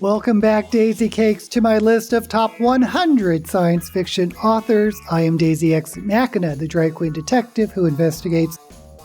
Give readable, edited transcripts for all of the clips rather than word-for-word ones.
Welcome back, Daisy Cakes, to my list of top 100 science fiction authors. I am Daisy Ex Machina, the drag queen detective who investigates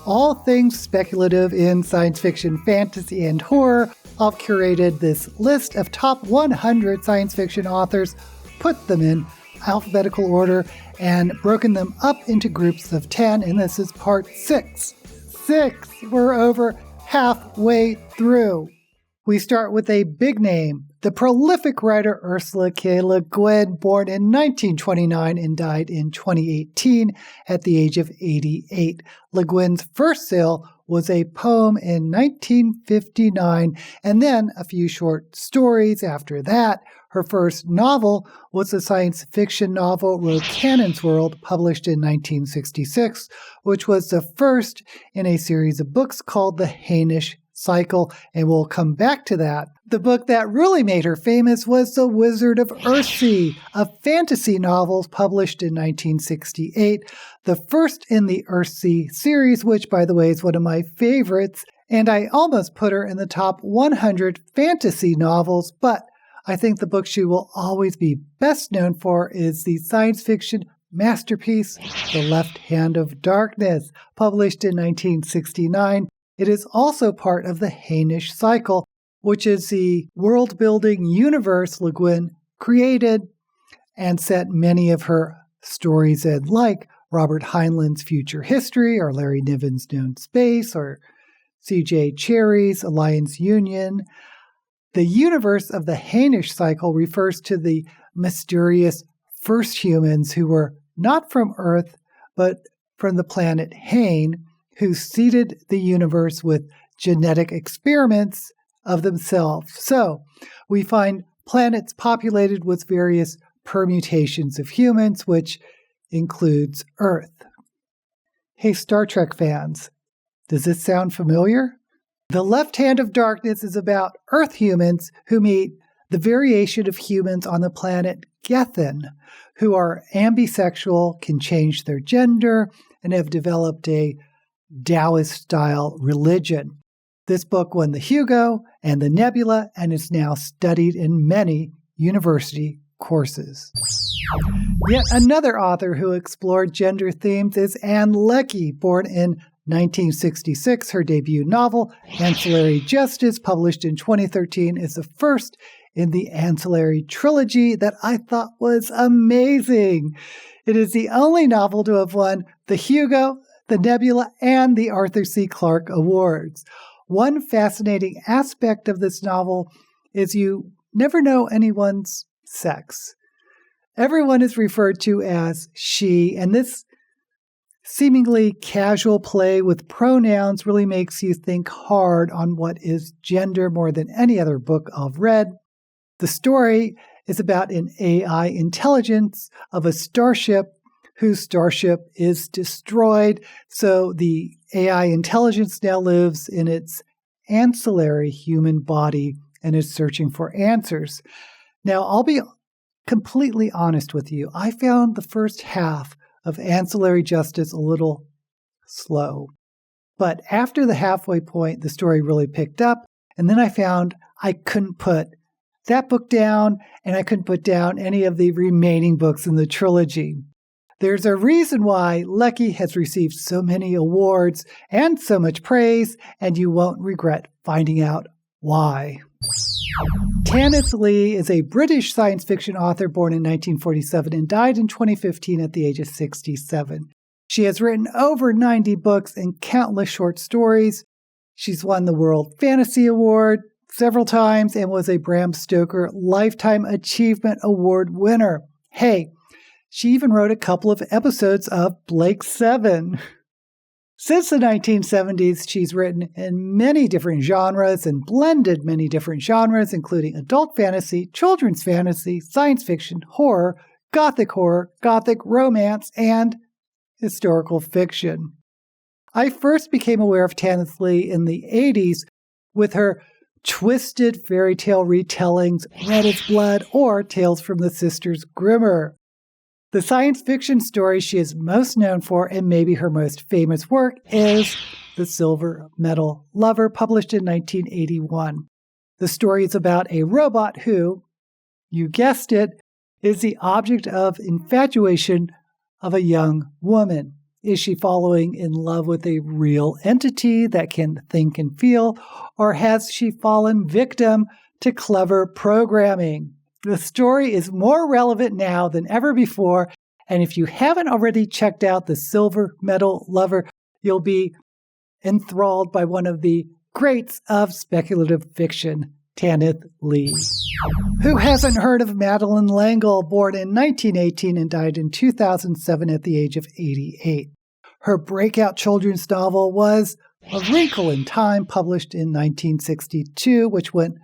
all things speculative in science fiction, fantasy, and horror. I've curated this list of top 100 science fiction authors, put them in alphabetical order, and broken them up into groups of 10, and this is part 6. We're over halfway through. We start with a big name, the prolific writer Ursula K. Le Guin, born in 1929 and died in 2018 at the age of 88. Le Guin's first sale was a poem in 1959, and then a few short stories after that. Her first novel was a science fiction novel, Rocannon's World, published in 1966, which was the first in a series of books called The Hainish Cycle, and we'll come back to that. The book that really made her famous was The Wizard of Earthsea, a fantasy novel published in 1968, the first in the Earthsea series, which, by the way, is one of my favorites, and I almost put her in the top 100 fantasy novels, but I think the book she will always be best known for is the science fiction masterpiece, The Left Hand of Darkness, published in 1969. It is also part of the Hainish Cycle, which is the world-building universe Le Guin created and set many of her stories in, like Robert Heinlein's Future History, or Larry Niven's Known Space, or C.J. Cherry's Alliance Union. The universe of the Hainish Cycle refers to the mysterious first humans who were not from Earth, but from the planet Hain, who seeded the universe with genetic experiments of themselves. So we find planets populated with various permutations of humans, which includes Earth. Hey, Star Trek fans, does this sound familiar? The Left Hand of Darkness is about Earth humans who meet the variation of humans on the planet Gethin, who are ambisexual, can change their gender, and have developed a Taoist-style religion. This book won the Hugo and the Nebula and is now studied in many university courses. Yet another author who explored gender themes is Ann Leckie, born in 1966. Her debut novel, Ancillary Justice, published in 2013, is the first in the Ancillary trilogy that I thought was amazing. It is the only novel to have won the Hugo, the Nebula, and the Arthur C. Clarke Awards. One fascinating aspect of this novel is you never know anyone's sex. Everyone is referred to as she, and this seemingly casual play with pronouns really makes you think hard on what is gender more than any other book I've read. The story is about an AI intelligence of a starship whose starship is destroyed, so the AI intelligence now lives in its ancillary human body and is searching for answers. Now, I'll be completely honest with you. I found the first half of Ancillary Justice a little slow. But after the halfway point, the story really picked up, and then I found I couldn't put that book down, and I couldn't put down any of the remaining books in the trilogy. There's a reason why Leckie has received so many awards and so much praise, and you won't regret finding out why. Tanith Lee is a British science fiction author born in 1947 and died in 2015 at the age of 67. She has written over 90 books and countless short stories. She's won the World Fantasy Award several times and was a Bram Stoker Lifetime Achievement Award winner. Hey, she even wrote a couple of episodes of Blake 7. Since the 1970s, she's written in many different genres and blended many different genres, including adult fantasy, children's fantasy, science fiction, horror, gothic romance, and historical fiction. I first became aware of Tanith Lee in the 80s with her twisted fairy tale retellings, Red as Blood, or Tales from the Sisters Grimmer. The science fiction story she is most known for, and maybe her most famous work, is The Silver Medal Lover, published in 1981. The story is about a robot who, you guessed it, is the object of infatuation of a young woman. Is she falling in love with a real entity that can think and feel, or has she fallen victim to clever programming? The story is more relevant now than ever before, and if you haven't already checked out The Silver Medal Lover, you'll be enthralled by one of the greats of speculative fiction, Tanith Lee. Who hasn't heard of Madeleine L'Engle, born in 1918 and died in 2007 at the age of 88? Her breakout children's novel was A Wrinkle in Time, published in 1962, which went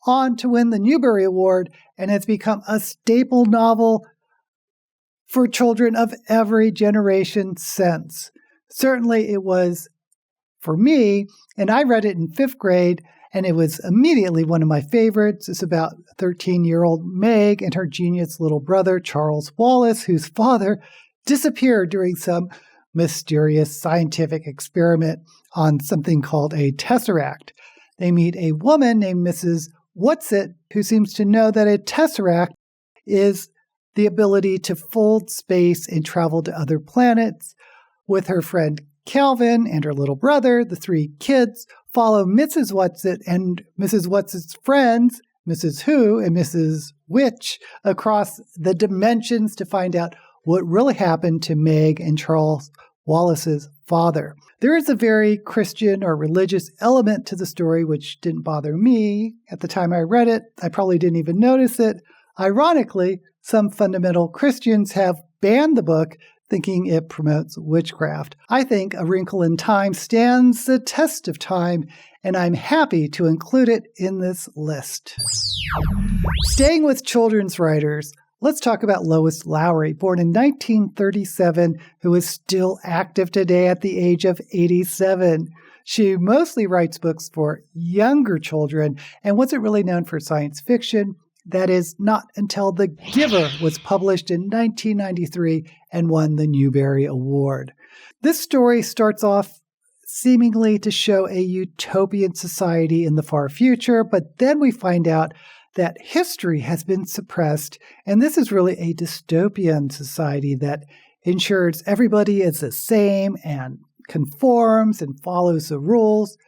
on to win the Newbery Award and has become a staple novel for children of every generation since. Certainly it was for me, and I read it in 5th grade, and it was immediately one of my favorites. It's about 13-year-old Meg and her genius little brother, Charles Wallace, whose father disappeared during some mysterious scientific experiment on something called a tesseract. They meet a woman named Mrs. Whatsit, who seems to know that a tesseract is the ability to fold space and travel to other planets. With her friend Calvin and her little brother, the 3 kids follow Mrs. Whatsit and Mrs. Whatsit's friends, Mrs. Who and Mrs. Witch, across the dimensions to find out what really happened to Meg and Charles Wallace's father. There is a very Christian or religious element to the story, which didn't bother me at the time I read it. I probably didn't even notice it. Ironically, some fundamental Christians have banned the book, thinking it promotes witchcraft. I think A Wrinkle in Time stands the test of time, and I'm happy to include it in this list. Staying with children's writers, let's talk about Lois Lowry, born in 1937, who is still active today at the age of 87. She mostly writes books for younger children and wasn't really known for science fiction. That is, not until The Giver was published in 1993 and won the Newbery Award. This story starts off seemingly to show a utopian society in the far future, but then we find out that history has been suppressed, and this is really a dystopian society that ensures everybody is the same and conforms and follows the rules,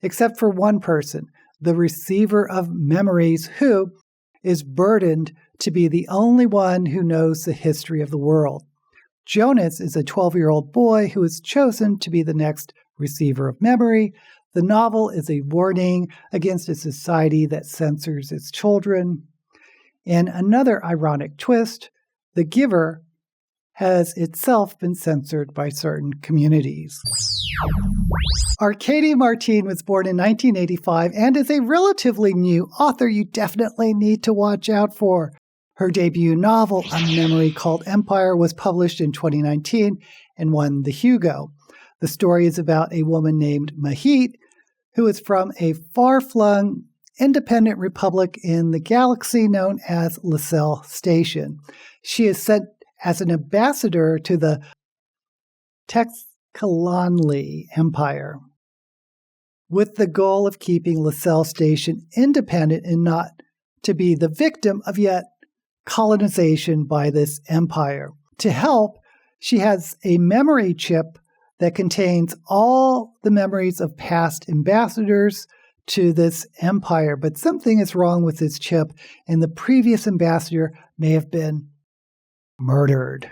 except for one person, the receiver of memories, who is burdened to be the only one who knows the history of the world. Jonas is a 12-year-old boy who is chosen to be the next receiver of memory. The novel is a warning against a society that censors its children. In another ironic twist, The Giver has itself been censored by certain communities. Arkady Martine was born in 1985 and is a relatively new author you definitely need to watch out for. Her debut novel, A Memory Called Empire, was published in 2019 and won the Hugo. The story is about a woman named Mahit, who is from a far-flung independent republic in the galaxy known as Lecelle Station. She is sent as an ambassador to the Texcalanli Empire, with the goal of keeping Lecelle Station independent and not to be the victim of yet colonization by this empire. To help, she has a memory chip that contains all the memories of past ambassadors to this empire, but something is wrong with this chip, and the previous ambassador may have been murdered.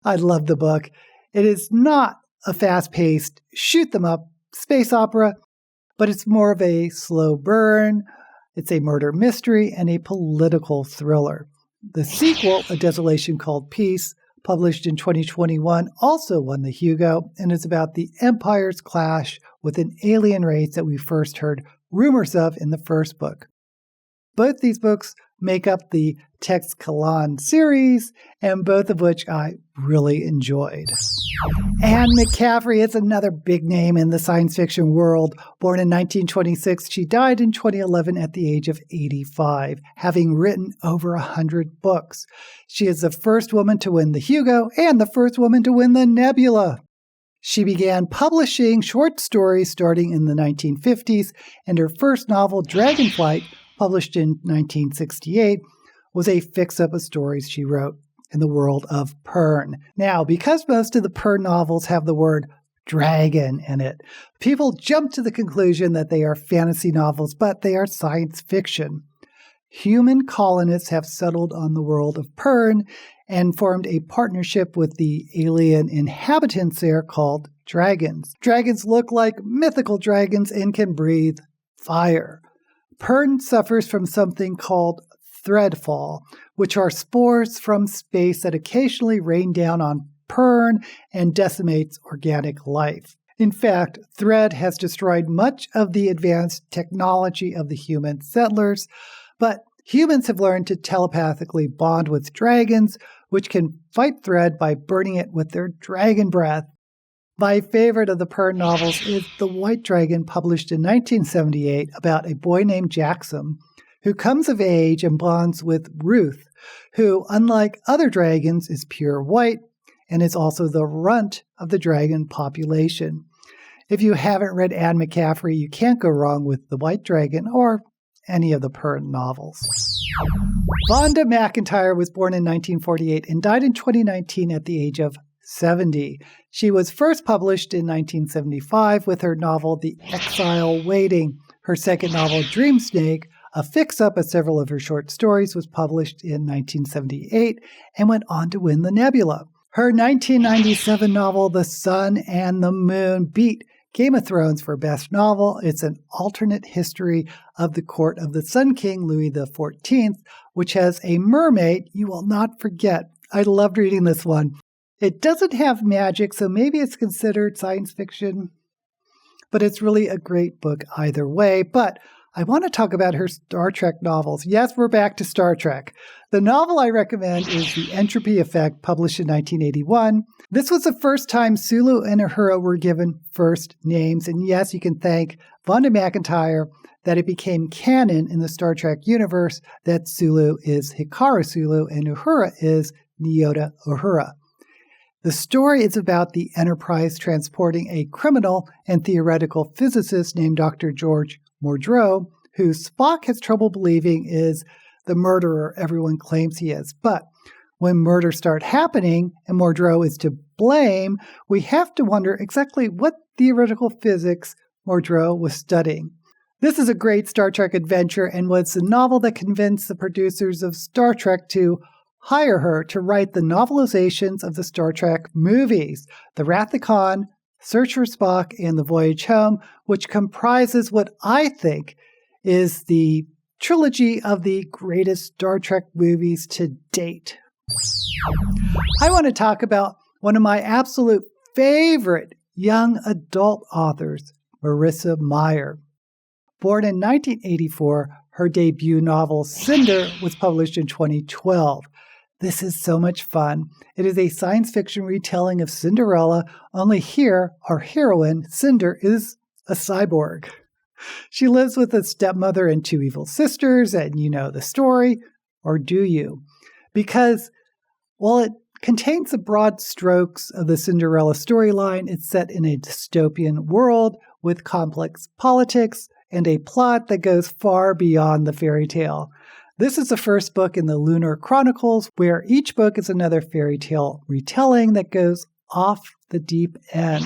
I love the book. It is not a fast-paced shoot-them-up space opera, but it's more of a slow burn. It's a murder mystery and a political thriller. The sequel, A Desolation Called Peace, published in 2021, also won the Hugo, and is about the Empire's clash with an alien race that we first heard rumors of in the first book. Both these books make up the Texcalan series, and both of which I really enjoyed. Anne McCaffrey is another big name in the science fiction world. Born in 1926, she died in 2011 at the age of 85, having written over 100 books. She is the first woman to win the Hugo and the first woman to win the Nebula. She began publishing short stories starting in the 1950s, and her first novel, Dragonflight, published in 1968, was a fix-up of stories she wrote in the world of Pern. Now, because most of the Pern novels have the word dragon in it, people jump to the conclusion that they are fantasy novels, but they are science fiction. Human colonists have settled on the world of Pern and formed a partnership with the alien inhabitants there called dragons. Dragons look like mythical dragons and can breathe fire. Pern suffers from something called threadfall, which are spores from space that occasionally rain down on Pern and decimates organic life. In fact, thread has destroyed much of the advanced technology of the human settlers, but humans have learned to telepathically bond with dragons, which can fight thread by burning it with their dragon breath. My favorite of the Pern novels is The White Dragon, published in 1978, about a boy named Jackson who comes of age and bonds with Ruth, who, unlike other dragons, is pure white and is also the runt of the dragon population. If you haven't read Anne McCaffrey, you can't go wrong with The White Dragon or any of the Pern novels. Vonda McIntyre was born in 1948 and died in 2019 at the age of 70. She was first published in 1975 with her novel The Exile Waiting. Her second novel, Dream Snake, a fix-up of several of her short stories, was published in 1978 and went on to win the Nebula. Her 1997 novel, The Sun and the Moon, beat Game of Thrones for Best Novel. It's an alternate history of the court of the Sun King, Louis XIV, which has a mermaid you will not forget. I loved reading this one. It doesn't have magic, so maybe it's considered science fiction, but it's really a great book either way. But I want to talk about her Star Trek novels. Yes, we're back to Star Trek. The novel I recommend is The Entropy Effect, published in 1981. This was the first time Sulu and Uhura were given first names. And yes, you can thank Vonda McIntyre that it became canon in the Star Trek universe that Sulu is Hikaru Sulu and Uhura is Nyota Uhura. The story is about the Enterprise transporting a criminal and theoretical physicist named Dr. George Morrow, who Spock has trouble believing is the murderer everyone claims he is. But when murders start happening and Morrow is to blame, we have to wonder exactly what theoretical physics Morrow was studying. This is a great Star Trek adventure and was the novel that convinced the producers of Star Trek to hire her to write the novelizations of the Star Trek movies, The Wrath of Khan, Search for Spock, and The Voyage Home, which comprises what I think is the trilogy of the greatest Star Trek movies to date. I want to talk about one of my absolute favorite young adult authors, Marissa Meyer. Born in 1984, her debut novel, Cinder, was published in 2012. This is so much fun. It is a science fiction retelling of Cinderella, only here, our heroine, Cinder, is a cyborg. She lives with a stepmother and two evil sisters, and you know the story, or do you? Because while it contains the broad strokes of the Cinderella storyline, it's set in a dystopian world with complex politics and a plot that goes far beyond the fairy tale. This is the first book in the Lunar Chronicles, where each book is another fairy tale retelling that goes off the deep end.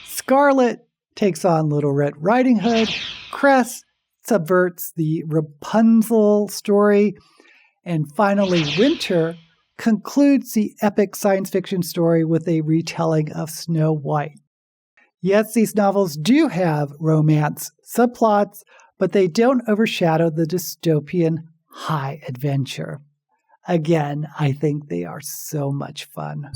Scarlet takes on Little Red Riding Hood. Cress subverts the Rapunzel story. And finally, Winter concludes the epic science fiction story with a retelling of Snow White. Yes, these novels do have romance subplots, but they don't overshadow the dystopian high adventure. Again, I think they are so much fun.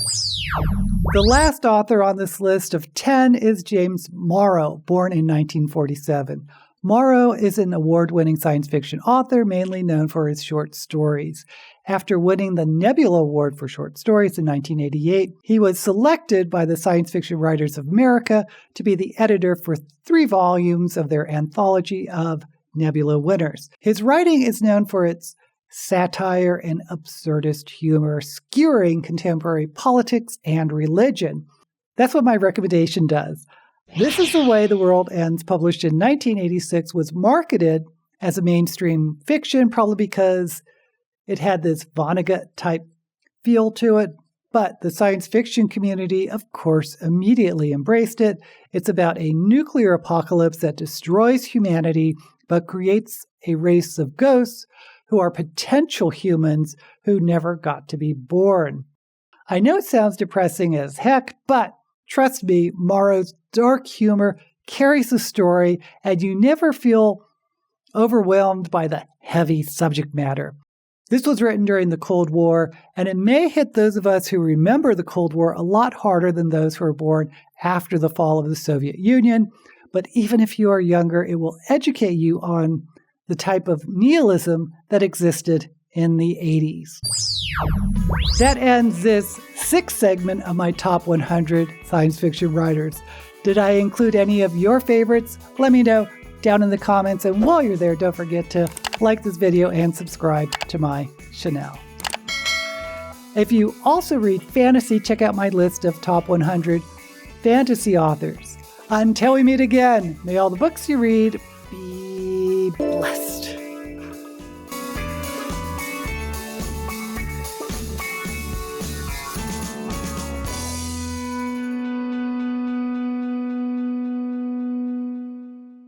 The last author on this list of 10 is James Morrow, born in 1947. Morrow is an award-winning science fiction author, mainly known for his short stories. After winning the Nebula Award for Short Stories in 1988, he was selected by the Science Fiction Writers of America to be the editor for 3 volumes of their anthology of Nebula winners. His writing is known for its satire and absurdist humor, skewering contemporary politics and religion. That's what my recommendation does. This is The Way the World Ends, published in 1986, was marketed as a mainstream fiction, probably because it had this Vonnegut-type feel to it. But the science fiction community, of course, immediately embraced it. It's about a nuclear apocalypse that destroys humanity, but creates a race of ghosts who are potential humans who never got to be born. I know it sounds depressing as heck, but trust me, Morrow's dark humor carries the story, and you never feel overwhelmed by the heavy subject matter. This was written during the Cold War, and it may hit those of us who remember the Cold War a lot harder than those who were born after the fall of the Soviet Union. But even if you are younger, it will educate you on the type of nihilism that existed in the 80s. That ends this sixth segment of my top 100 science fiction writers. Did I include any of your favorites? Let me know down in the comments. And while you're there, don't forget to like this video and subscribe to my channel. If you also read fantasy, check out my list of top 100 fantasy authors. Until we meet again, may all the books you read be